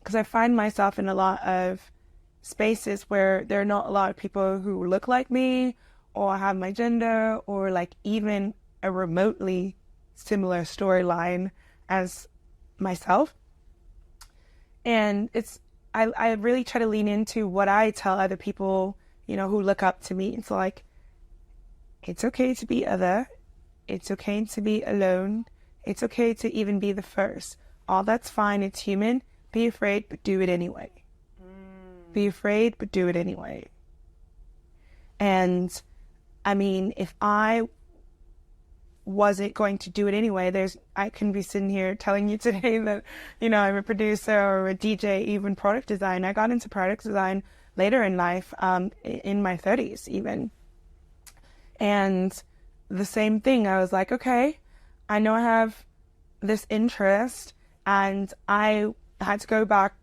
because I find myself in a lot of spaces where there are not a lot of people who look like me or have my gender or like even a remotely similar storyline as myself. And I really try to lean into what I tell other people, you know, who look up to me. It's like, it's okay to be other. It's okay to be alone. It's okay to even be the first. All that's fine. It's human. Be afraid, but do it anyway. Be afraid, but do it anyway. And I mean, if I wasn't going to do it anyway, I can be sitting here telling you today that, you know, I'm a producer or a DJ, even product design. I got into product design later in life, in my 30s even. And the same thing, I was like, okay, I know I have this interest, and I had to go back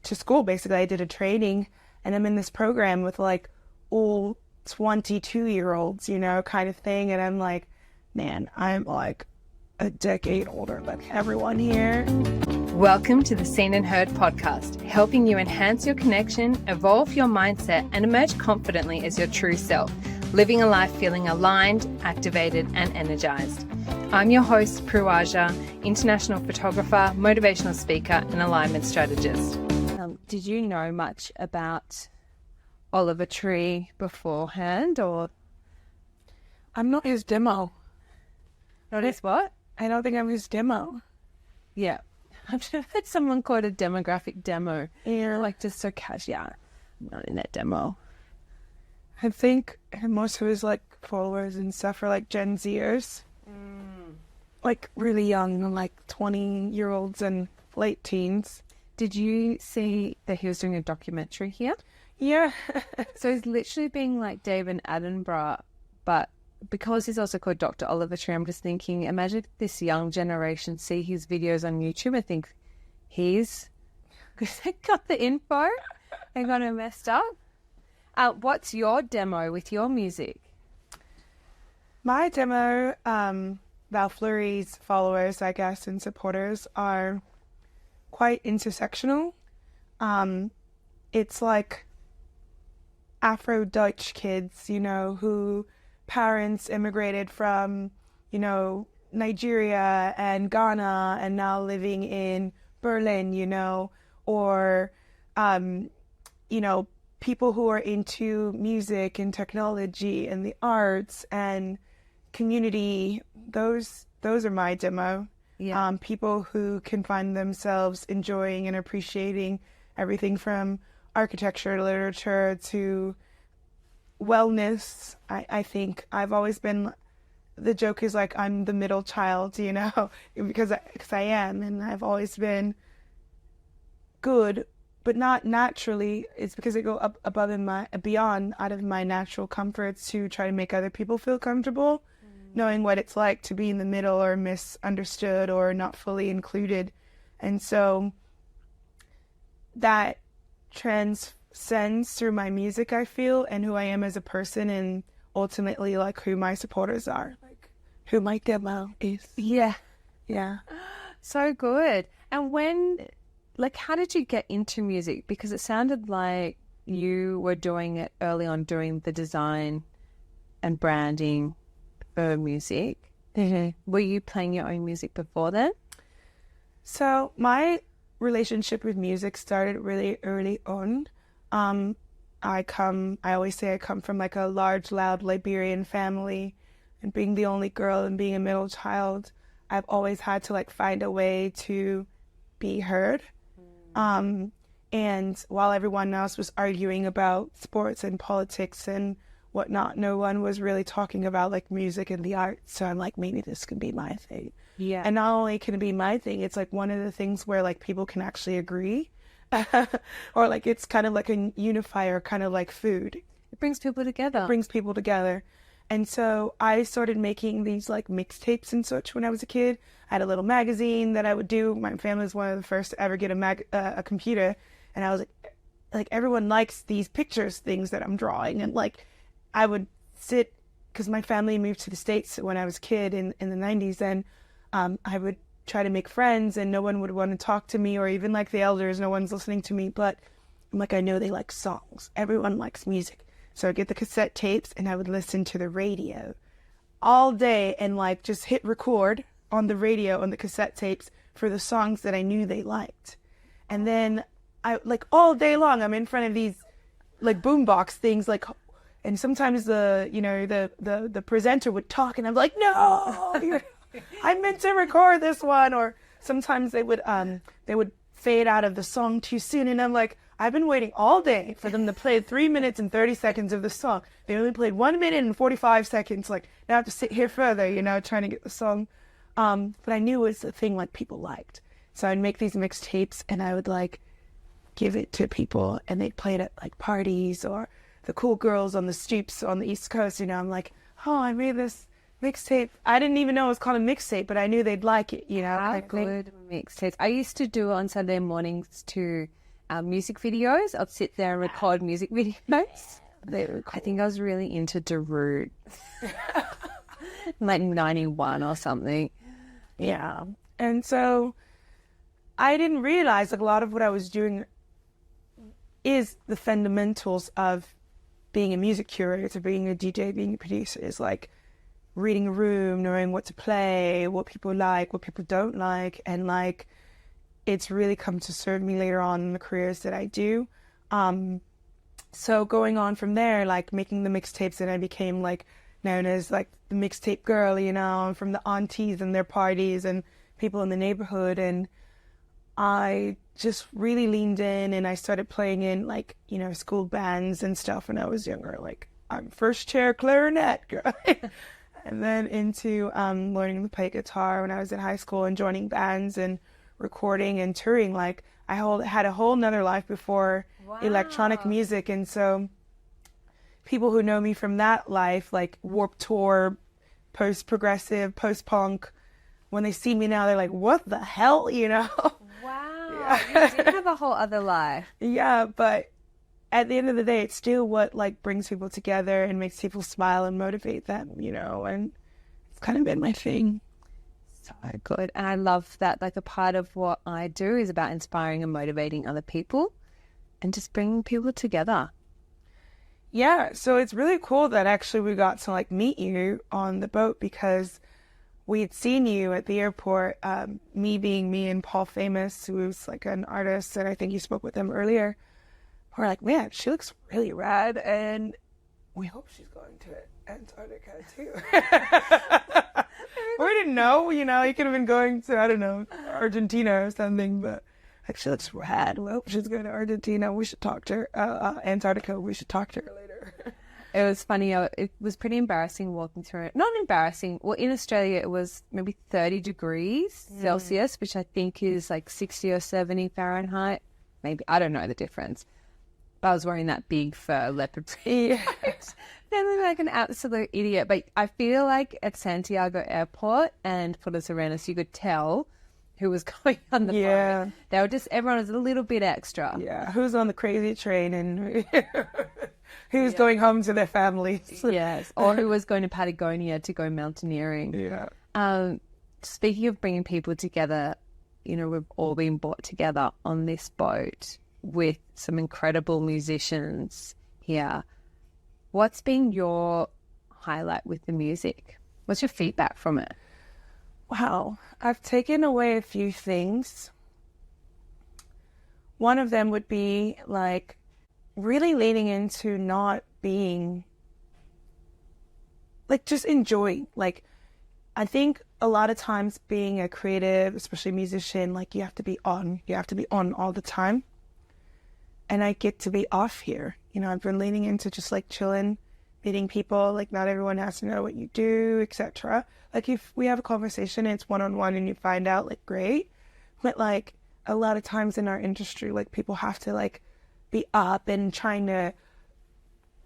to school. Basically, I did a training, and I'm in this program with like all 22-year-olds, you know, kind of thing. And I'm like, man, I'm like a decade older than everyone here. Welcome to the Seen and Heard podcast, helping you enhance your connection, evolve your mindset, and emerge confidently as your true self, living a life feeling aligned, activated, and energized. I'm your host, Pruaja, international photographer, motivational speaker, and alignment strategist. Did you know much about Oliver Tree beforehand, or? I'm not his demo. Not his what? I don't think I'm his demo. Yeah. I've heard someone called a demographic demo. Yeah. Like just so casual. Yeah, I'm not in that demo. I think most of his like followers and stuff are like Gen Zers. Like really young, like 20-year-olds and late teens. Did you see that he was doing a documentary here? Yeah. So he's literally being like David Attenborough, but because he's also called Dr. Oliver Tree, I'm just thinking, imagine if this young generation see his videos on YouTube and think he's got the info and got it messed up. What's your demo with your music? My demo, Val Fleury's followers, I guess, and supporters are quite intersectional. It's like Afro-Deutsch kids, you know, who parents immigrated from, you know, Nigeria and Ghana and now living in Berlin, you know, or, you know, people who are into music and technology and the arts and community. Those are my demo. Yeah. People who can find themselves enjoying and appreciating everything from architecture, literature to wellness. I think I've always been, the joke is like I'm the middle child, you know, because I am, and I've always been good, but not naturally. It's because I go up above and beyond out of my natural comforts to try to make other people feel comfortable, knowing what it's like to be in the middle or misunderstood or not fully included. And so that transcends through my music, I feel, and who I am as a person, and ultimately like who my supporters are, like who my demo is. Yeah. Yeah. So good. And how did you get into music? Because it sounded like you were doing it early on, doing the design and branding for music. Mm-hmm. Were you playing your own music before then? So my relationship with music started really early on. I always say I come from like a large, loud Liberian family, and being the only girl and being a middle child, I've always had to like find a way to be heard. And while everyone else was arguing about sports and politics and whatnot, no one was really talking about like music and the arts. So I'm like, maybe this can be my thing. Yeah. And not only can it be my thing, it's like one of the things where like people can actually agree. Or like it's kind of like a unifier, kind of like food. It brings people together. It brings people together. And so I started making these like mixtapes and such when I was a kid. I had a little magazine that I would do. My family was one of the first to ever get a computer. And I was like everyone likes these pictures, things that I'm drawing. And like I would sit, because my family moved to the States when I was a kid in the 90s. And I would try to make friends and no one would want to talk to me, or even like the elders, no one's listening to me. But I'm like, I know they like songs. Everyone likes music. So I'd get the cassette tapes and I would listen to the radio all day and like just hit record on the radio on the cassette tapes for the songs that I knew they liked. And then I like all day long I'm in front of these like boombox things, like, and sometimes the presenter would talk and I'm like, no, I meant to record this one. Or sometimes they would fade out of the song too soon and I'm like, I've been waiting all day for them to play 3 minutes and 30 seconds of the song. They only played 1 minute and 45 seconds. Like, now I have to sit here further, trying to get the song. But I knew it was a thing like people liked. So I'd make these mixtapes and I would like give it to people and they'd play it at like parties or the cool girls on the streets on the East Coast. I'm like, oh, I made this mixtape. I didn't even know it was called a mixtape, but I knew they'd like it, How good mixtapes. I used to do it on Sunday mornings to music videos. I'd sit there and record music videos. They were cool. I think I was really into Darude. Like 91 or something. Yeah. And so I didn't realize like a lot of what I was doing is the fundamentals of being a music curator, being a DJ, being a producer, is like reading a room, knowing what to play, what people like, what people don't like, and like it's really come to serve me later on in the careers that I do. So going on from there, like making the mixtapes, and I became like known as like the mixtape girl, from the aunties and their parties and people in the neighborhood. And I just really leaned in and I started playing in like, school bands and stuff when I was younger. Like I'm first chair clarinet girl. And then into learning to play guitar when I was in high school and joining bands and recording and touring. Like I had a whole nother life before electronic music. And so people who know me from that life, like Warped Tour, post-progressive, post-punk, when they see me now, they're like, what the hell, Wow. Yeah. You did have a whole other life. Yeah, but at the end of the day, it's still what like brings people together and makes people smile and motivate them, and it's kind of been my thing. So good. And I love that, like, a part of what I do is about inspiring and motivating other people and just bringing people together. Yeah, so it's really cool that actually we got to like meet you on the boat, because we had seen you at the airport, me being me and Paul Famous, who's like an artist, and I think you spoke with him earlier. We're like, man, she looks really rad, and we hope she's going to Antarctica too. We didn't know, he could have been going to, I don't know, Argentina or something, but like, she looks rad. We hope she's going to Argentina. We should talk to her. Antarctica, we should talk to her later. It was funny. It was pretty embarrassing walking through it. Not embarrassing. Well, in Australia, it was maybe 30 degrees Celsius, which I think is like 60 or 70 Fahrenheit. Maybe. I don't know the difference. But I was wearing that big fur leopard print. Feeling like an absolute idiot. But I feel like at Santiago Airport and Puerto Serenas, you could tell who was going on the boat. They were just, everyone was a little bit extra. Yeah, who's on the crazy train and who's going home to their families. Yes, or who was going to Patagonia to go mountaineering. Yeah. Speaking of bringing people together, we've all been brought together on this boat with some incredible musicians here. What's been your highlight with the music? What's your feedback from it? Wow, I've taken away a few things. One of them would be like really leaning into not being like just enjoying. Like I think a lot of times being a creative, especially a musician, like you have to be on all the time. And I get to be off here. I've been leaning into just like chilling, meeting people. Like not everyone has to know what you do, etc. Like if we have a conversation and it's one-on-one and you find out, like great. But like a lot of times in our industry, like people have to like be up and trying to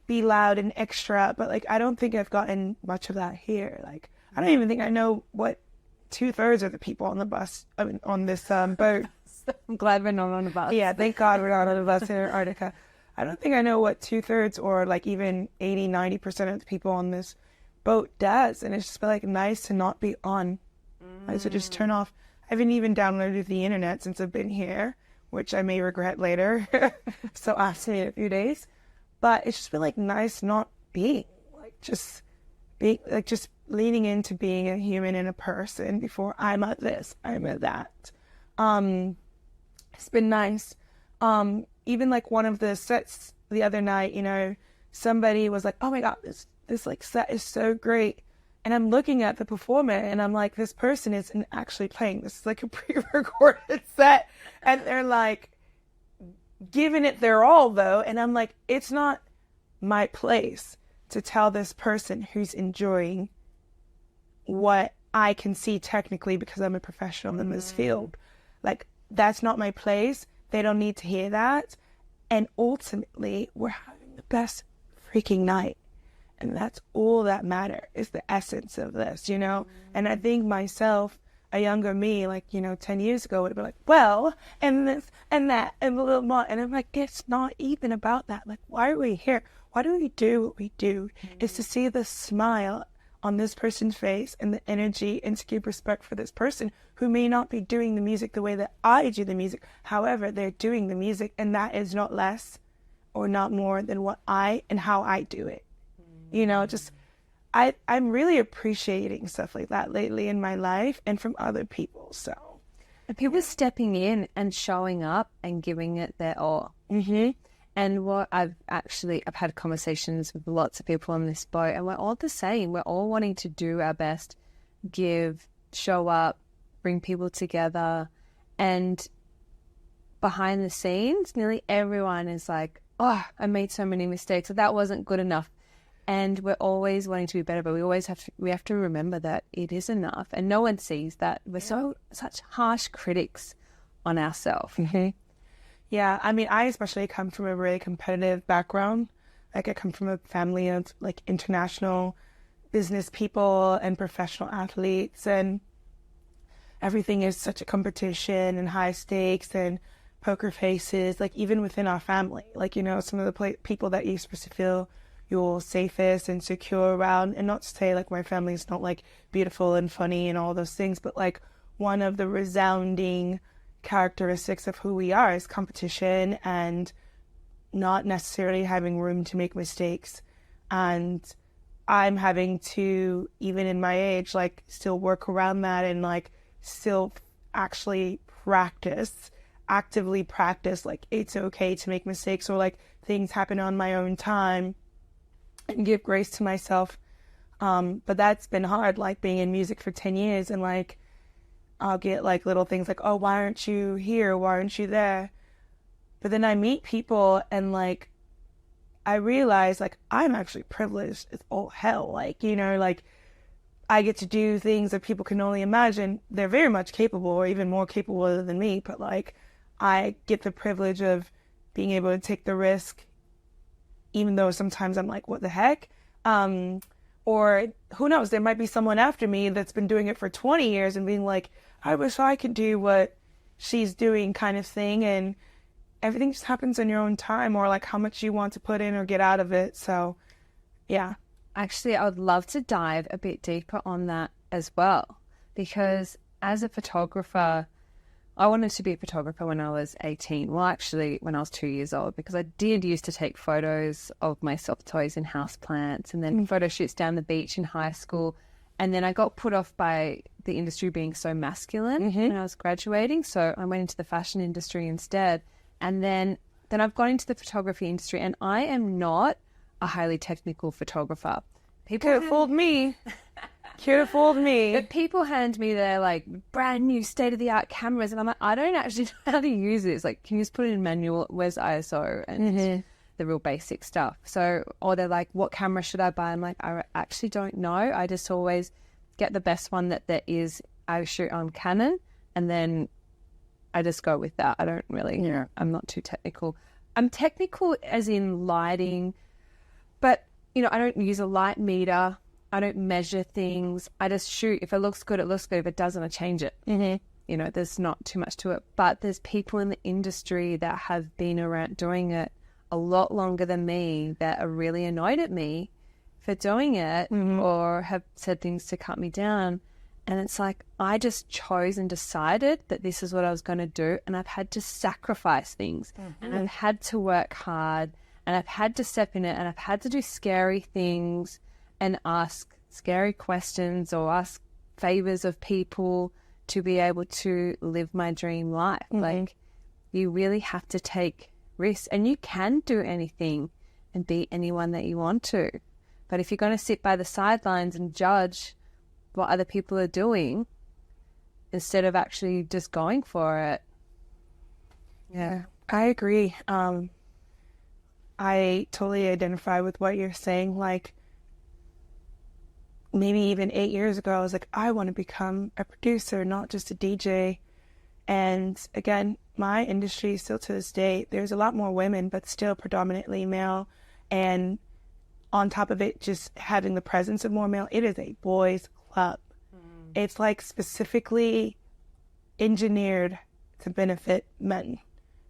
be loud and extra. But like I don't think I've gotten much of that here. Like I don't even think I know what 2/3 of the people on the bus, on this boat. I'm glad we're not on a bus. Yeah, thank God we're not on a bus in Antarctica. I don't think I know what 2/3 or like even 80-90% of the people on this boat does. And it's just like nice to not be on. Nice to just turn off. haven't even downloaded the internet since I've been here, which I may regret later. So ask me in a few days. But it's just been like nice not being like just being like just leaning into being a human and a person before I'm at this, I'm at that. It's been nice. Even like one of the sets the other night, you know, somebody was like, oh my God, this like set is so great. And I'm looking at the performer and I'm like, this person isn't actually playing. This is like a pre-recorded set. And they're like giving it their all though. And I'm like, it's not my place to tell this person who's enjoying what I can see technically because I'm a professional in this field. Like, that's not my place. They don't need to hear that. And ultimately, we're having the best freaking night. And that's all that matters, is the essence of this, you know? And I think myself, a younger me, like, you know, 10 years ago would be like, well, and this and that and a little more. And I'm like, it's not even about that. Like, why are we here? Why do we do what we do? Is to see the smile on this person's face and the energy and to give respect for this person who may not be doing the music the way that I do the music. However, they're doing the music, and that is not less or not more than what I and how I do it. You know, just I'm really appreciating stuff like that lately in my life and from other people. So, and people stepping in and showing up and giving it their all. And what I've had conversations with lots of people on this boat, and we're all the same. We're all wanting to do our best, give, show up, bring people together. And behind the scenes, nearly everyone is like, oh, I made so many mistakes. So that wasn't good enough. And we're always wanting to be better, but we have to remember that it is enough. And no one sees that. We're such harsh critics on ourselves. Yeah, I mean, I especially come from a really competitive background. Like, I come from a family of like international business people and professional athletes, and everything is such a competition and high stakes and poker faces, like even within our family. Like, you know, some of the people that you're supposed to feel you're safest and secure around, and not to say like my family is not like beautiful and funny and all those things, but like one of the resounding characteristics of who we are is competition and not necessarily having room to make mistakes. And I'm having to, even in my age, like still work around that and like still actually actively practice like it's okay to make mistakes, or like things happen on my own time, and give grace to myself. But that's been hard, like being in music for 10 years, and like I'll get like little things like, oh, why aren't you here? Why aren't you there? But then I meet people and like I realize like I'm actually privileged as all hell. Like, you know, like I get to do things that people can only imagine. They're very much capable, or even more capable than me, but like I get the privilege of being able to take the risk, even though sometimes I'm like, what the heck? Or who knows, there might be someone after me that's been doing it for 20 years and being like, I wish I could do what she's doing, kind of thing. And everything just happens in your own time, or like how much you want to put in or get out of it. So, yeah. Actually, I would love to dive a bit deeper on that as well, because as a photographer, I wanted to be a photographer when I was 18. Well, actually, when I was 2 years old, because I did used to take photos of my soft toys and houseplants, and then photo shoots down the beach in high school. And then I got put off by the industry being so masculine when I was graduating. So I went into the fashion industry instead. And then I've gone into the photography industry, and I am not a highly technical photographer. People could have fooled me. Could have fooled me. But people hand me their like brand new state-of-the-art cameras, and I'm like, I don't actually know how to use it. It's like, can you just put it in manual? Where's ISO? And the real basic stuff. So, or they're like, what camera should I buy? I'm like, I actually don't know. I just always get the best one that there is. I shoot on Canon, and then I just go with that. I don't really, I'm not too technical. I'm technical as in lighting, but, you know, I don't use a light meter. I don't measure things. I just shoot. If it looks good, it looks good. If it doesn't, I change it. You know, there's not too much to it. But there's people in the industry that have been around doing it a lot longer than me that are really annoyed at me for doing it or have said things to cut me down. And it's like, I just chose and decided that this is what I was going to do. And I've had to sacrifice things and I've had to work hard and I've had to step in it and I've had to do scary things and ask scary questions or ask favors of people to be able to live my dream life. Like, you really have to take risks, and you can do anything and be anyone that you want to. But if you're going to sit by the sidelines and judge what other people are doing instead of actually just going for it. Yeah, I agree. I totally identify with what you're saying. Like, maybe even 8 years ago, I was like, I want to become a producer, not just a DJ. And again, my industry still to this day, there's a lot more women, but still predominantly male. And on top of it, just having the presence of more male, it is a boys' club. It's like specifically engineered to benefit men,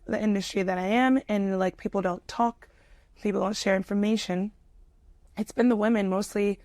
the industry that I am. And like, people don't talk, people don't share information. It's been the women mostly.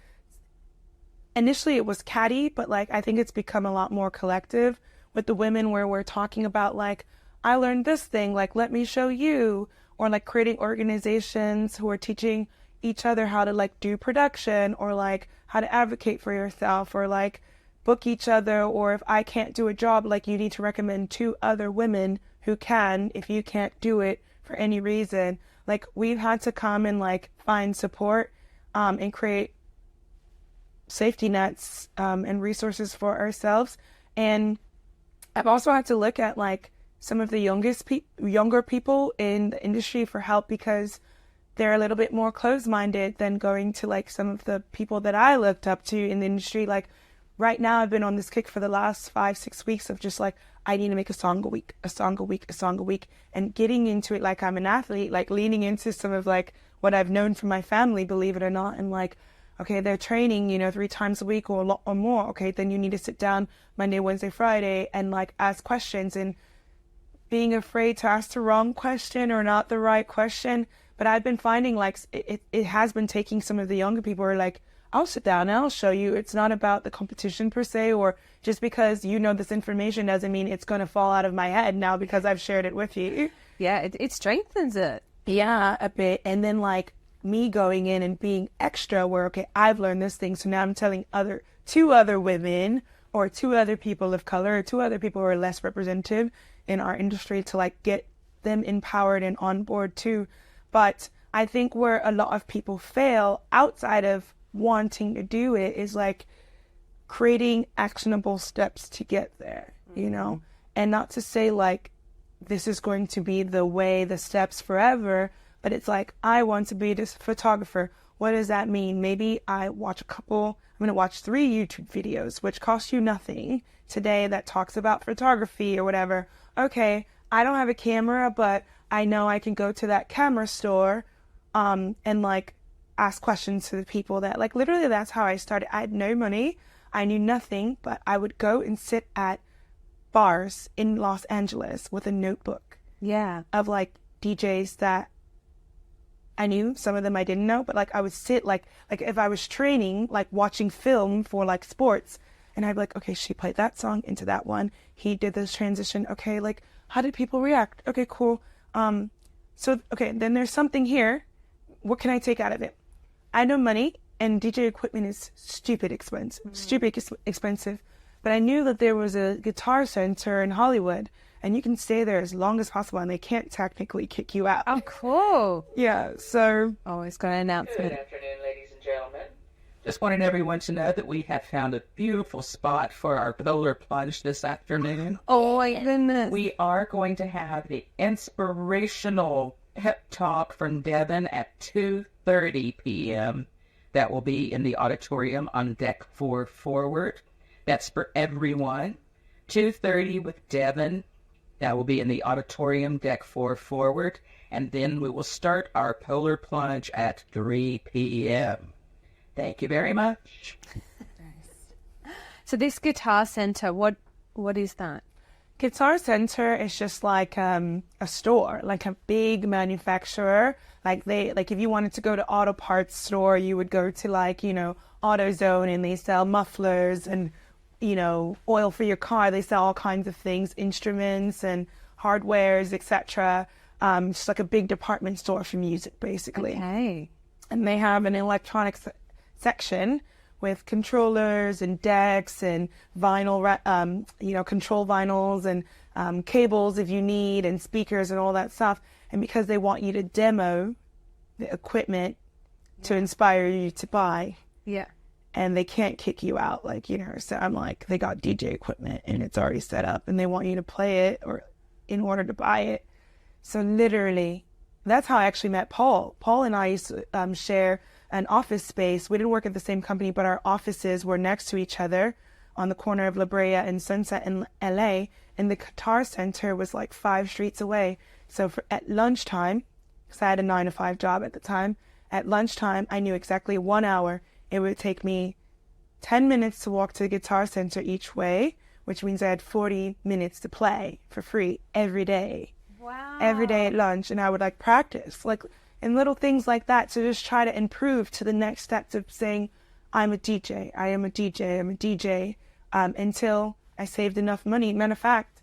Initially it was catty, but like, I think it's become a lot more collective with the women, where we're talking about like, I learned this thing, like, let me show you, or like creating organizations who are teaching each other how to like do production, or like how to advocate for yourself, or like book each other, or if I can't do a job, like, you need to recommend 2 other women who can, if you can't do it for any reason. Like, we've had to come and like find support and create safety nets and resources for ourselves. And I've also had to look at like some of the younger people in the industry for help, because they're a little bit more closed-minded than going to like some of the people that I looked up to in the industry. Like, right now I've been on this kick for the last 5-6 weeks of just like, I need to make a song a week, and getting into it like I'm an athlete, like leaning into some of like what I've known from my family, believe it or not. And like, okay, they're training, 3 times a week or a lot or more. Okay, then you need to sit down Monday, Wednesday, Friday and like ask questions, and being afraid to ask the wrong question or not the right question. But I've been finding like it has been taking some of the younger people who are like, I'll sit down and I'll show you. It's not about the competition per se, or just because you know this information doesn't mean it's going to fall out of my head now because I've shared it with you. Yeah, it strengthens it. Yeah, a bit. And then like me going in and being extra, where, okay, I've learned this thing, so now I'm telling 2 other women, or 2 other people of color, or 2 other people who are less representative in our industry, to like get them empowered and on board too. But I think where a lot of people fail outside of wanting to do it is like creating actionable steps to get there, and not to say like this is going to be the way, the steps forever, but it's like, I want to be this photographer. What does that mean? Maybe I'm going to watch 3 YouTube videos, which cost you nothing today, that talks about photography or whatever. Okay, I don't have a camera, but I know I can go to that camera store and like ask questions to the people that like, literally that's how I started. I had no money. I knew nothing, but I would go and sit at bars in Los Angeles with a notebook. Yeah. Of like DJs that I knew, some of them I didn't know, but like I would sit like if I was training, like watching film for like sports, and I'd be like, okay, she played that song into that one. He did this transition. Okay, like how did people react? Okay, cool. So, okay, then there's something here. What can I take out of it? I know money and DJ equipment is stupid expensive, but I knew that there was a guitar center in Hollywood, and you can stay there as long as possible, and they can't technically kick you out. Oh, cool. Yeah, so... Always got an announcement. Good afternoon, ladies and gentlemen. Just wanted everyone to know that we have found a beautiful spot for our polar plunge this afternoon. Oh, my goodness. We are going to have the inspirational pep talk from Devin at 2:30 p.m. That will be in the auditorium on deck 4 forward. That's for everyone. 2:30 with Devin. That will be in the auditorium, deck 4 forward. And then we will start our polar plunge at 3 p.m. Thank you very much. So this Guitar Center, what is that? Guitar Center is just like a store, like a big manufacturer. Like if you wanted to go to auto parts store, you would go to like, AutoZone, and they sell mufflers and oil for your car. They sell all kinds of things, instruments and hardwares, etc. Just like a big department store for music, basically. Okay. And they have an electronics section with controllers and decks and vinyl, control vinyls and cables if you need, and speakers and all that stuff. And because they want you to demo the equipment to inspire you to buy. Yeah. And they can't kick you out, so I'm like, they got DJ equipment and it's already set up and they want you to play it or in order to buy it. So literally, that's how I actually met Paul. Paul and I used to share an office space. We didn't work at the same company, but our offices were next to each other on the corner of La Brea and Sunset in LA. And the Guitar Center was like 5 streets away. So at lunchtime, because I had a 9-to-5 job at the time, at lunchtime, I knew exactly 1 hour. It would take me 10 minutes to walk to the Guitar Center each way, which means I had 40 minutes to play for free every day. Wow. Every day at lunch. And I would practice, and little things like that, to just try to improve to the next steps of saying, I'm a DJ, I am a DJ, I'm a DJ, until I saved enough money. Matter of fact,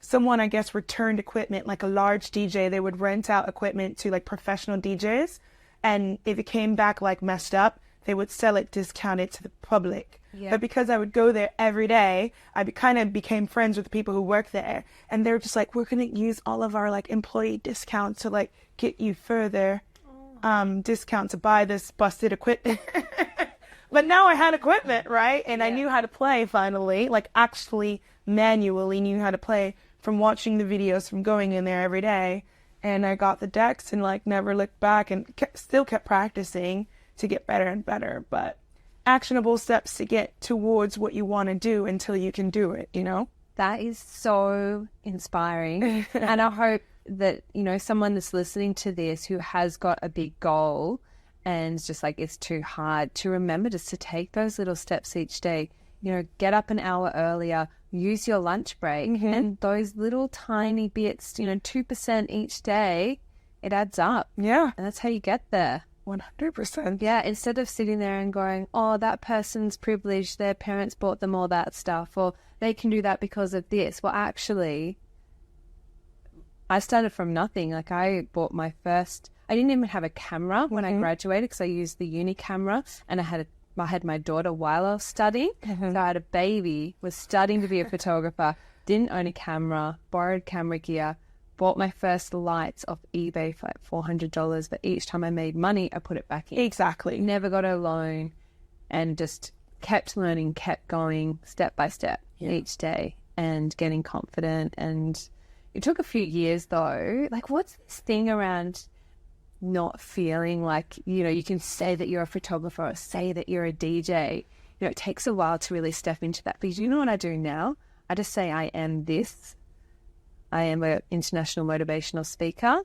someone, I guess, returned equipment, like a large DJ. They would rent out equipment to professional DJs. And if it came back messed up, they would sell it discounted to the public. Yeah. But because I would go there every day, I kind of became friends with the people who work there. And they're just we're going to use all of our employee discounts to get you further discount to buy this busted equipment. But now I had equipment, right? And I knew how to play finally, actually manually knew how to play from watching the videos, from going in there every day. And I got the decks and never looked back, and still kept practicing to get better and better. But actionable steps to get towards what you want to do until you can do it, That is so inspiring. And I hope that, someone that's listening to this who has got a big goal and just it's too hard, to remember just to take those little steps each day. Get up an hour earlier, use your lunch break, and those little tiny bits, 2% each day, it adds up. Yeah. And that's how you get there. 100%. Yeah, instead of sitting there and going, oh, that person's privileged, their parents bought them all that stuff, or they can do that because of this. Well, actually, I started from nothing. I bought my first, I didn't even have a camera when I graduated, because I used the uni camera, and I had my daughter while I was studying. So I had a baby, was studying to be a photographer, didn't own a camera, borrowed camera gear, bought my first lights off eBay for $400, but each time I made money, I put it back in. Exactly. Never got a loan, and just kept learning, kept going step by step each day and getting confident. And it took a few years though. What's this thing around not feeling you can say that you're a photographer or say that you're a DJ? It takes a while to really step into that. But you know what I do now? I just say I am this. I am an international motivational speaker,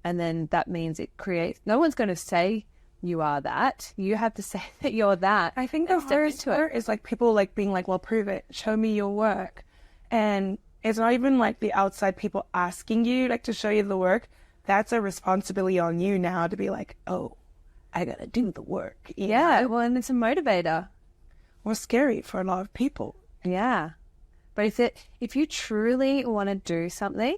and then that means it creates, no one's going to say you are that. You have to say that you're that. I think the hardest part is people being well, prove it, show me your work. And it's not even the outside people asking you to show you the work. That's a responsibility on you now to be oh, I got to do the work. Yeah, well, and it's a motivator. Well, scary for a lot of people. Yeah. But if you truly want to do something,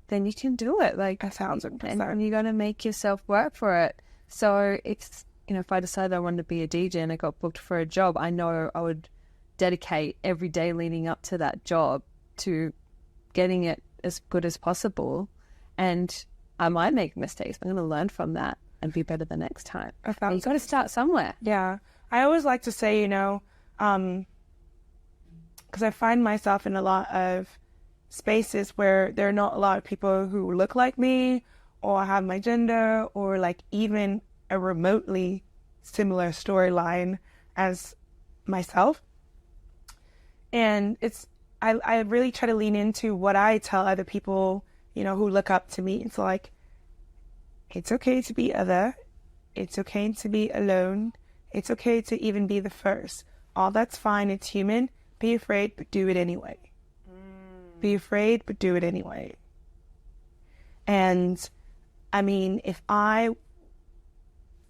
then you can do it. 1,000%. And you got to make yourself work for it. So if I decided I wanted to be a DJ and I got booked for a job, I know I would dedicate every day leading up to that job to getting it as good as possible. And I might make mistakes, but I'm going to learn from that and be better the next time. You got to start somewhere. Yeah. I always like to say, because I find myself in a lot of spaces where there are not a lot of people who look like me or have my gender or even a remotely similar storyline as myself. And I really try to lean into what I tell other people, who look up to me. It's it's okay to be other. It's okay to be alone. It's okay to even be the first. All that's fine. It's human. Be afraid, but do it anyway. Be afraid, but do it anyway. And I mean, if I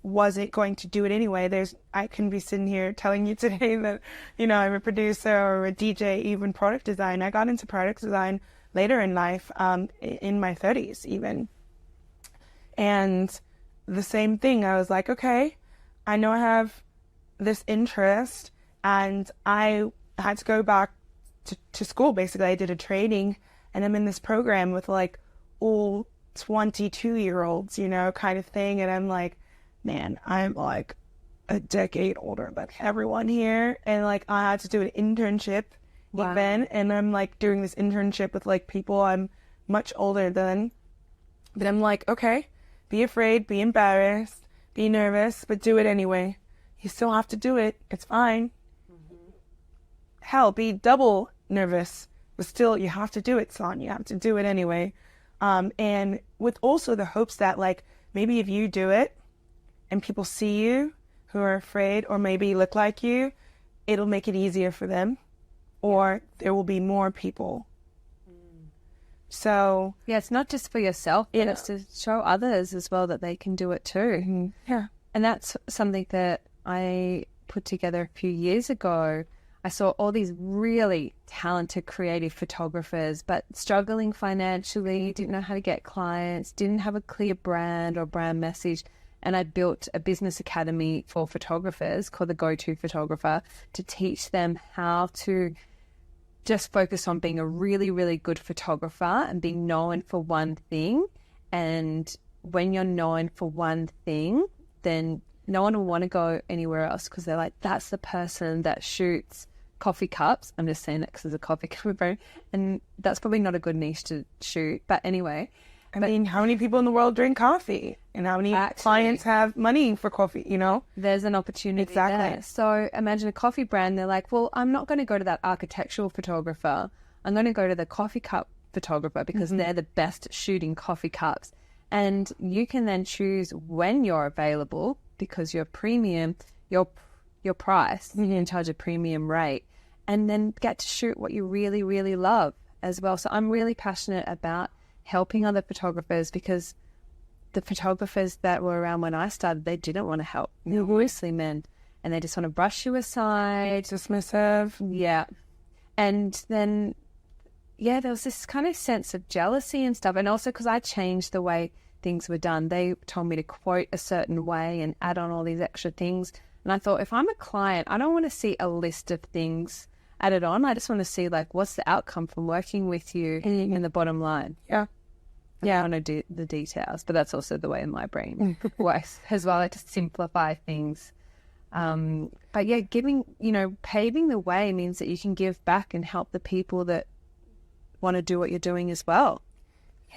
wasn't going to do it anyway. I can be sitting here telling you today that, I'm a producer or a DJ, even product design. I got into product design later in life, in my 30s even. And the same thing, I was like, okay, I know I have this interest, and I had to go back to school. Basically, I did a training, and I'm in this program with like all 22-year-olds, kind of thing. And I'm like, man, I'm like a decade older than everyone here. And like, I had to do an internship even. And I'm like doing this internship with like people I'm much older than. But I'm like, okay, be afraid, be embarrassed, be nervous, but do it anyway. You still have to do it. It's fine. Hell, be double nervous, but still you have to do it, son. You have to do it anyway. And with also the hopes that like, maybe if you do it and people see you who are afraid or maybe look like you, it'll make it easier for them, or there will be more people. So yeah, it's not just for yourself, but it's to show others as well that they can do it too. Yeah. And that's something that I put together a few years ago. I saw all these really talented creative photographers, but struggling financially, didn't know how to get clients, didn't have a clear brand or brand message. And I built a business academy for photographers called the Go-To Photographer to teach them how to just focus on being a really, really good photographer and being known for one thing. And when you're known for one thing, then no one will want to go anywhere else, because they're like, that's the person that shoots coffee cups. I'm just saying that because there's a coffee cup brand, and that's probably not a good niche to shoot. But anyway, I mean, how many people in the world drink coffee, and how many clients have money for coffee, There's an opportunity there. So imagine a coffee brand. They're like, well, I'm not going to go to that architectural photographer. I'm going to go to the coffee cup photographer because they're the best at shooting coffee cups. And you can then choose when you're available, because you're premium, your price, you can charge a premium rate, and then get to shoot what you really, really love as well. So I'm really passionate about helping other photographers, because the photographers that were around when I started, they didn't want to help. They're mostly men, and they just want to brush you aside. Dismissive. Yeah. And then, there was this kind of sense of jealousy and stuff. And also because I changed the way things were done. They told me to quote a certain way and add on all these extra things. And I thought, if I'm a client, I don't want to see a list of things added on. I just want to see, like, what's the outcome from working with you in the bottom line. Yeah. I want to do the details, but that's also the way my brain works as well. I just simplify things. But yeah, paving the way means that you can give back and help the people that want to do what you're doing as well.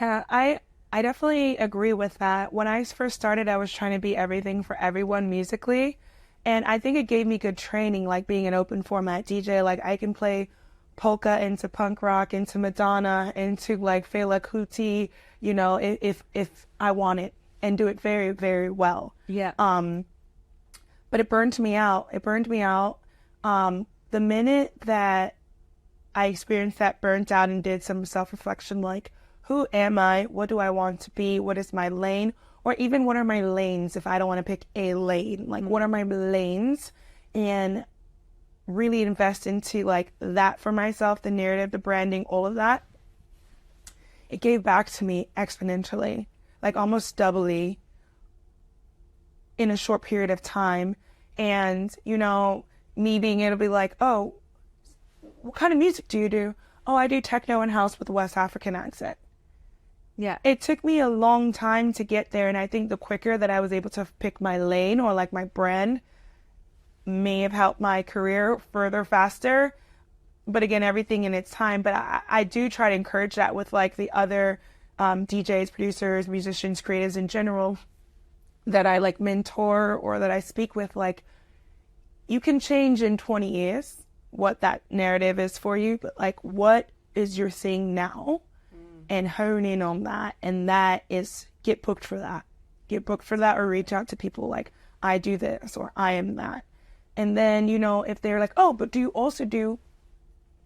Yeah, I definitely agree with that. When I first started, I was trying to be everything for everyone musically. And I think it gave me good training, like being an open format DJ. Like, I can play polka into punk rock, into Madonna, into like Fela Kuti, if I want it, and do it very, very well. Yeah. But it burned me out. The minute that I experienced that burnt out and did some self-reflection, like, who am I? What do I want to be? What is my lane? Or even what are my lanes if I don't want to pick a lane? Like, what are my lanes? And really invest into like that for myself, the narrative, the branding, all of that. It gave back to me exponentially, like almost doubly in a short period of time. And, me being able to be like, oh, what kind of music do you do? Oh, I do techno and house with a West African accent. Yeah. It took me a long time to get there. And I think the quicker that I was able to pick my lane or like my brand may have helped my career further faster. But again, everything in its time. But I do try to encourage that with like the other DJs, producers, musicians, creatives in general that I like mentor or that I speak with. Like, you can change in 20 years what that narrative is for you. But like, what is your thing now? And hone in on that. And that is, get booked for that. Get booked for that, or reach out to people like, I do this or I am that. And then, if they're like, oh, but do you also do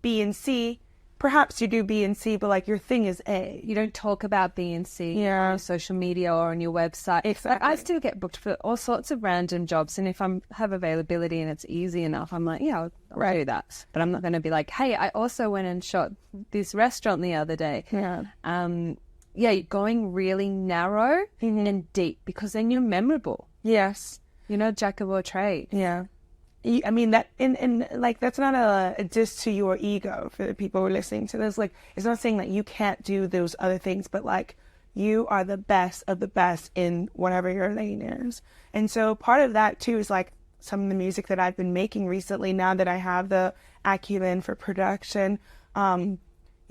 B and C? perhaps you do B and C, but like your thing is A. You don't talk about B and C on your social media or on your website. Exactly. I still get booked for all sorts of random jobs, and if I have availability and it's easy enough, I'm like, yeah, I'll do that. But I'm not going to be like, hey, I also went and shot this restaurant the other day. Yeah. You're going really narrow and deep, because then you're memorable. Yes. You're not jack of all trades. Yeah. I mean, that, and like, that's not a diss to your ego for the people who are listening to this. Like, it's not saying that you can't do those other things, but like, you are the best of the best in whatever your lane is. And so part of that too is like some of the music that I've been making recently, now that I have the acumen for production. You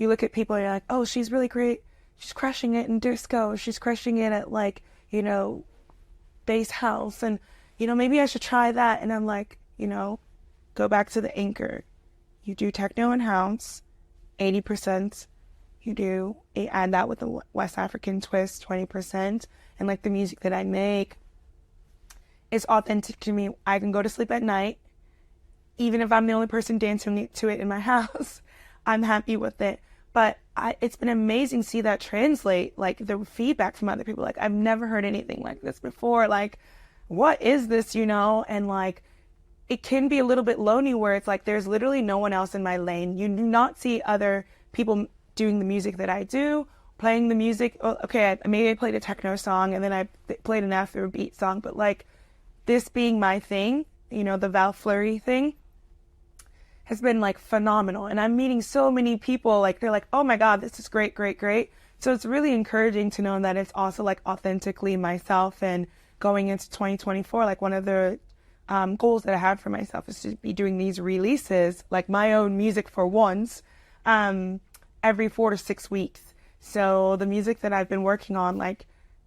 look at people and you're like, oh, she's really great. She's crushing it in disco. She's crushing it at like, you know, bass house. And, you know, maybe I should try that. And I'm like, you know, go back to the anchor. You do techno and house, 80%. You add that with the West African twist, 20%. And like the music that I make is authentic to me. I can go to sleep at night. Even if I'm the only person dancing to it in my house, I'm happy with it. But it's been amazing to see that translate, like the feedback from other people. Like, I've never heard anything like this before. Like, what is this, you know? And like, it can be a little bit lonely where it's like, there's literally no one else in my lane. You do not see other people doing the music that I do, playing the music. Okay, maybe I played a techno song and then I played an Afro-beat song, but like this being my thing, you know, the Val Fleury thing has been like phenomenal. And I'm meeting so many people, like they're like, oh my God, this is great, great, great. So it's really encouraging to know that it's also like authentically myself. And going into 2024, like one of the goals that I have for myself is to be doing these releases, like my own music for once, every 4 to 6 weeks. So the music that I've been working on, like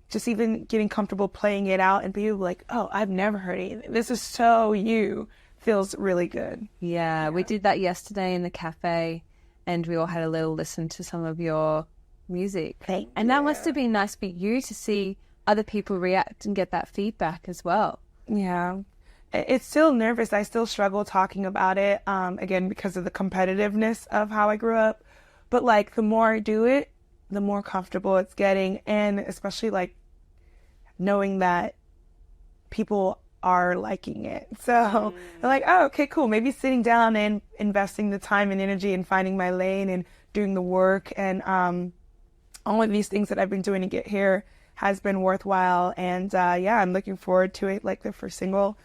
just even getting comfortable playing it out and being like, oh, I've never heard anything. This is so you, feels really good. Yeah, we did that yesterday in the cafe, and we all had a little listen to some of your music. And that must have been nice for you to see other people react and get that feedback as well. Yeah. It's still nervous. I still struggle talking about it, again, because of the competitiveness of how I grew up. But like, the more I do it, the more comfortable it's getting. And especially like knowing that people are liking it. So they're like, oh, okay, cool. Maybe sitting down and investing the time and energy and finding my lane and doing the work. And all of these things that I've been doing to get here has been worthwhile. And I'm looking forward to it. Like the first single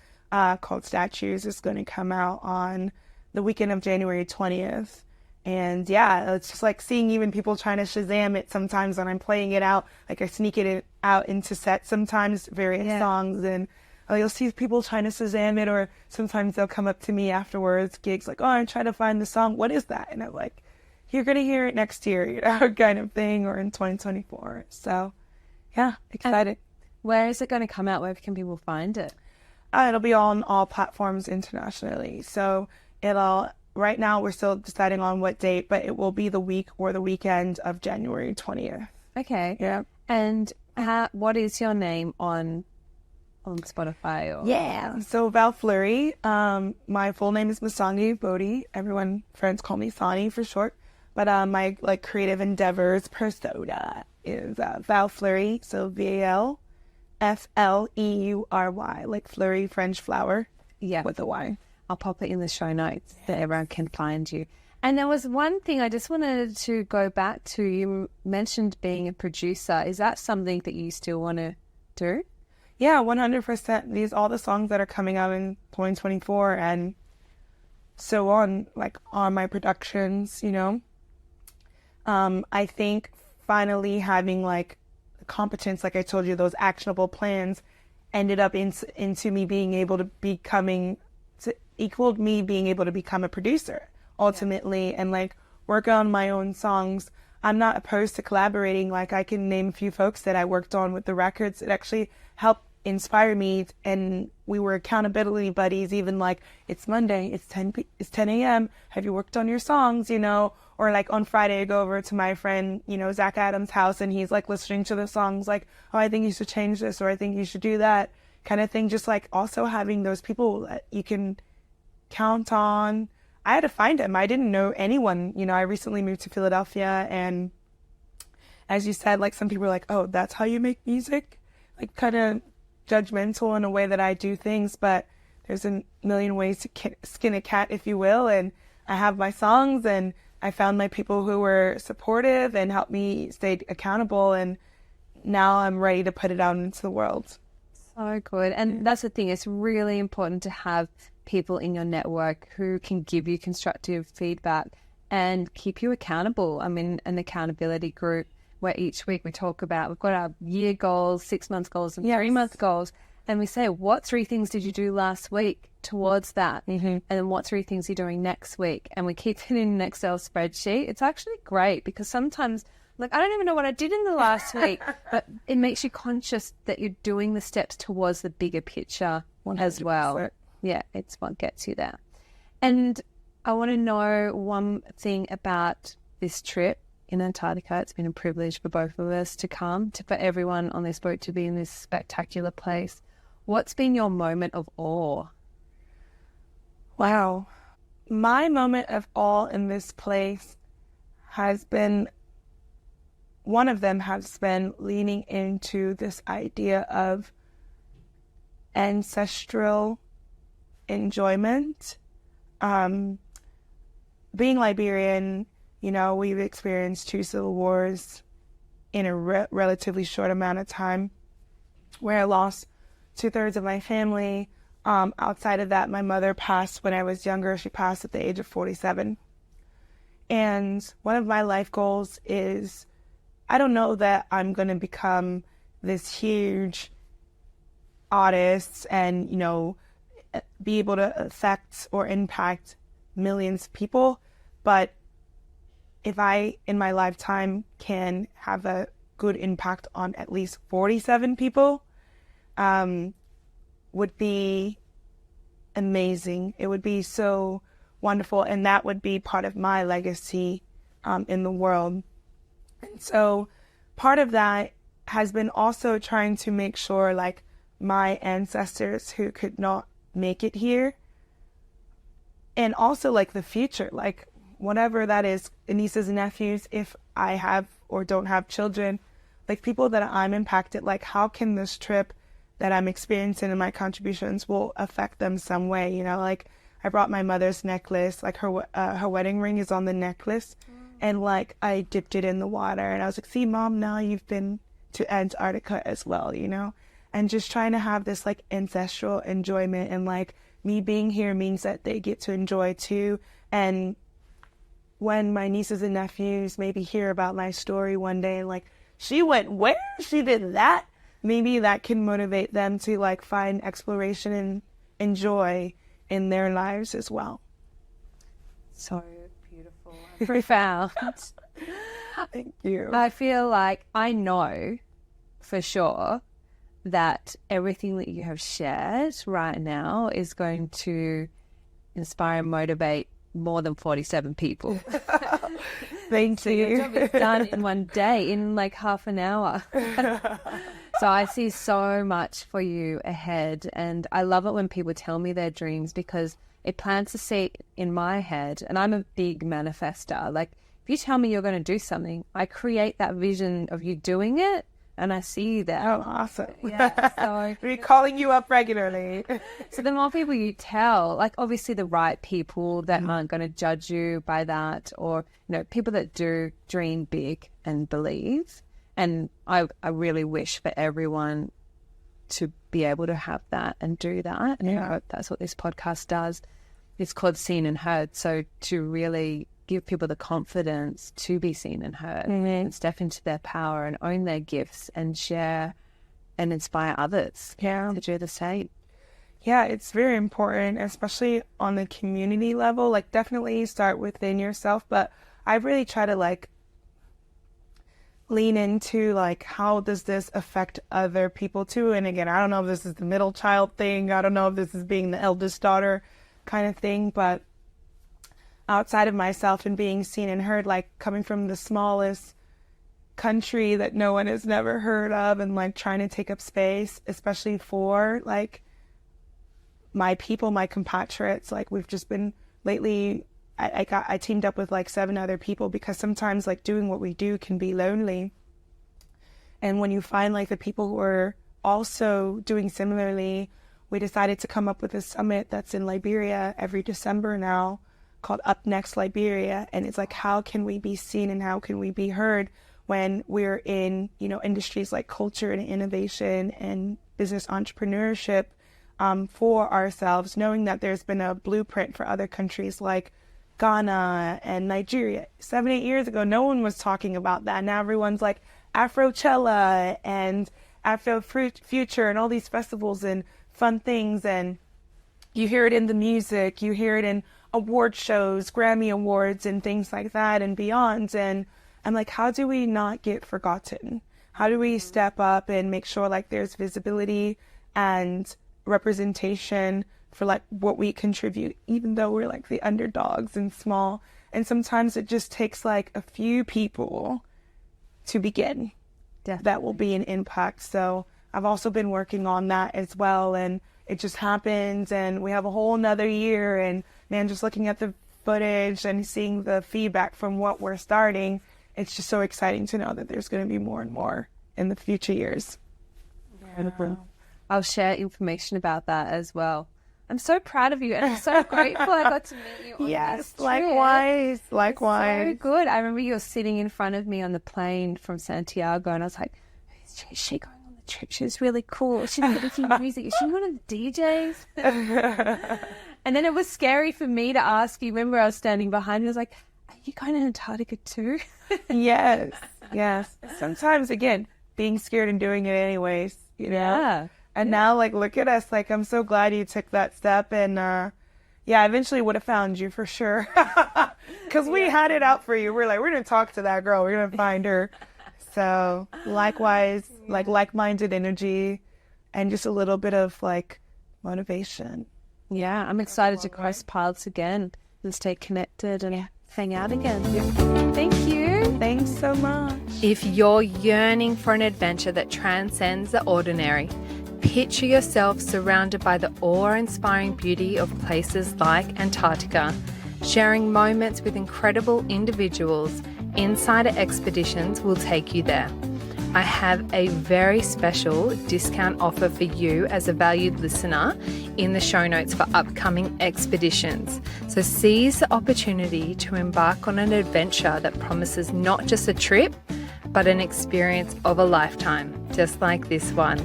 called Statues is going to come out on the weekend of January 20th. And yeah, it's just like seeing even people trying to Shazam it sometimes when I'm playing it out. Like I sneak it out into sets sometimes, various songs, and you'll see people trying to Shazam it, or sometimes they'll come up to me afterwards, gigs, like, oh, I'm trying to find the song. What is that? And I'm like, you're going to hear it next year, you know, kind of thing, or in 2024. So yeah, excited. And where is it going to come out? Where can people find it? It'll be on all platforms internationally. So right now we're still deciding on what date, but it will be the week or the weekend of January 20th. Okay. Yeah. And what is your name on Spotify? Or... Yeah. So Val Fleury. My full name is Masangi Bodhi. Friends call me Sani for short. But my like creative endeavors persona is Val Fleury. So VALFLEURY, like Fleury, French flower. Yeah. With a Y. I'll pop it in the show notes so everyone can find you. And there was one thing I just wanted to go back to. You mentioned being a producer. Is that something that you still want to do? Yeah, 100%. All the songs that are coming out in 2024 and so on, like on my productions, you know. I think finally having like the competence, like I told you, those actionable plans ended up into me being able to equaled me being able to become a producer ultimately, and like work on my own songs. I'm not opposed to collaborating. Like I can name a few folks that I worked on with the records. It actually helped inspire me, and we were accountability buddies. Even like, it's Monday, it's 10 a.m. Have you worked on your songs, you know? Or like on Friday, I go over to my friend, you know, Zach Adams' house, and he's like listening to the songs like, oh, I think you should change this, or I think you should do that kind of thing. Just like also having those people that you can count on, I had to find him. I didn't know anyone. You know, I recently moved to Philadelphia, and as you said, like, some people are like, oh, that's how you make music? Like, kind of judgmental in a way that I do things, but there's a million ways to skin a cat, if you will, and I have my songs, and I found my people who were supportive and helped me stay accountable, and now I'm ready to put it out into the world. So good. And that's the thing, it's really important to have people in your network who can give you constructive feedback and keep you accountable. I'm in an accountability group where each week we talk about, we've got our year goals, 6 month goals and 3 month goals. And we say, what 3 things did you do last week towards that? And then what 3 things are you doing next week? And we keep it in an Excel spreadsheet. It's actually great because sometimes, like, I don't even know what I did in the last week, but it makes you conscious that you're doing the steps towards the bigger picture 100%. As well. Yeah, it's what gets you there. And I want to know one thing about this trip in Antarctica. It's been a privilege for both of us to come, for everyone on this boat to be in this spectacular place. What's been your moment of awe? Wow. My moment of awe in this place has been, one of them has been leaning into this idea of ancestral enjoyment. Being Liberian, you know, we've experienced 2 civil wars in a relatively short amount of time, where I lost 2/3 of my family. Outside of that, my mother passed when I was younger. She passed at the age of 47. And one of my life goals is, I don't know that I'm going to become this huge artist and, you know, be able to affect or impact millions of people, but if I, in my lifetime, can have a good impact on at least 47 people, would be amazing. It would be so wonderful, and that would be part of my legacy in the world. And so part of that has been also trying to make sure, like, my ancestors who could not make it here, and also, like, the future, like, whatever that is, nieces and nephews, if I have or don't have children, like, people that I'm impacted, like, how can this trip that I'm experiencing and my contributions will affect them some way, you know? Like, I brought my mother's necklace, like, her wedding ring is on the necklace, and, like, I dipped it in the water, and I was like, see, Mom, now you've been to Antarctica as well, you know? And just trying to have this, like, ancestral enjoyment, and, like, me being here means that they get to enjoy too. And when my nieces and nephews maybe hear about my story one day, like, she went where? She did that? Maybe that can motivate them to, like, find exploration and joy in their lives as well. So beautiful. Profound. Thank you. I feel like I know for sure that everything that you have shared right now is going to inspire and motivate more than 47 people. Thank you. Your job is done in one day, in like half an hour. So I see so much for you ahead, and I love it when people tell me their dreams, because it plants a seed in my head, and I'm a big manifester. Like, if you tell me you're going to do something, I create that vision of you doing it, and I see that. Oh, awesome. Yeah, so we're calling you up regularly. So the more people you tell, like, obviously the right people that aren't going to judge you by that, or, you know, people that do dream big and believe. And I really wish for everyone to be able to have that and do that. And I hope that's what this podcast does. It's called Seen and Heard. So to really give people the confidence to be seen and heard, and step into their power and own their gifts and share and inspire others to do the same. Yeah, it's very important, especially on the community level. Like, definitely start within yourself, but I really try to, like, lean into, like, how does this affect other people too? And again, I don't know if this is the middle child thing. I don't know if this is being the eldest daughter kind of thing, but outside of myself and being seen and heard, like, coming from the smallest country that no one has never heard of, and, like, trying to take up space, especially for, like, my people, my compatriots. Like, we've just been lately I teamed up with like 7 other people, because sometimes like doing what we do can be lonely. And when you find like the people who are also doing similarly, we decided to come up with a summit that's in Liberia every December now, called Up Next Liberia. And it's like, how can we be seen and how can we be heard when we're in, you know, industries like culture and innovation and business entrepreneurship, for ourselves, knowing that there's been a blueprint for other countries like Ghana and Nigeria. 7-8 years ago, no one was talking about that. Now everyone's like Afro-Chella and Afro-Future and all these festivals and fun things. And you hear it in the music, you hear it in award shows, Grammy Awards and things like that and beyond. And I'm like, how do we not get forgotten? How do we step up and make sure like there's visibility and representation for like what we contribute, even though we're like the underdogs and small? And sometimes it just takes like a few people to begin. Definitely. That will be an impact. So I've also been working on that as well, and it just happens, and we have a whole nother year, and man, just looking at the footage and seeing the feedback from what we're starting, it's just so exciting to know that there's going to be more and more in the future years. Yeah. I'll share information about that as well. I'm so proud of you, and I'm so grateful I got to meet you on this trip. Likewise. So good. I remember you were sitting in front of me on the plane from Santiago, and I was like, is she going on the trip? She was really cool. She's making music. Is she one of the DJs? And then it was scary for me to ask you. Remember, I was standing behind you. I was like, are you going to Antarctica too? Yes. Sometimes, again, being scared and doing it anyways, you know? Yeah. And now, like, look at us. Like, I'm so glad you took that step. And, I eventually would have found you for sure. Because we had it out for you. We're like, we're going to talk to that girl. We're going to find her. So, likewise, like, like-minded energy and just a little bit of, like, motivation. Yeah, I'm excited to cross paths again and stay connected and hang out again. Thank you. Thanks so much. If you're yearning for an adventure that transcends the ordinary, picture yourself surrounded by the awe-inspiring beauty of places like Antarctica, sharing moments with incredible individuals. Insider Expeditions will take you there. I have a very special discount offer for you as a valued listener in the show notes for upcoming expeditions. So seize the opportunity to embark on an adventure that promises not just a trip, but an experience of a lifetime, just like this one.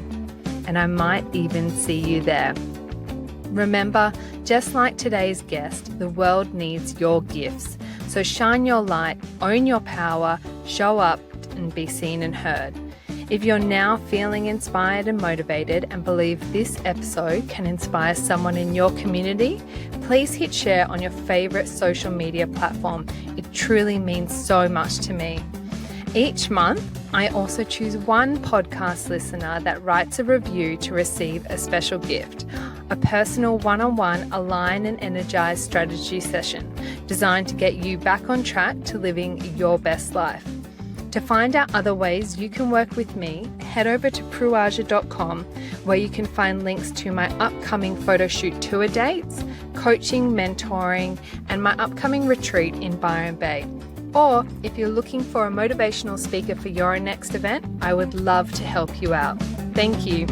And I might even see you there. Remember, just like today's guest, the world needs your gifts. So shine your light, own your power, show up, and be seen and heard. If you're now feeling inspired and motivated and believe this episode can inspire someone in your community, please hit share on your favorite social media platform. It truly means so much to me. Each month, I also choose one podcast listener that writes a review to receive a special gift, a personal one-on-one align and energize strategy session designed to get you back on track to living your best life. To find out other ways you can work with me, head over to pruaja.com, where you can find links to my upcoming photo shoot tour dates, coaching, mentoring, and my upcoming retreat in Byron Bay. Or if you're looking for a motivational speaker for your next event, I would love to help you out. Thank you.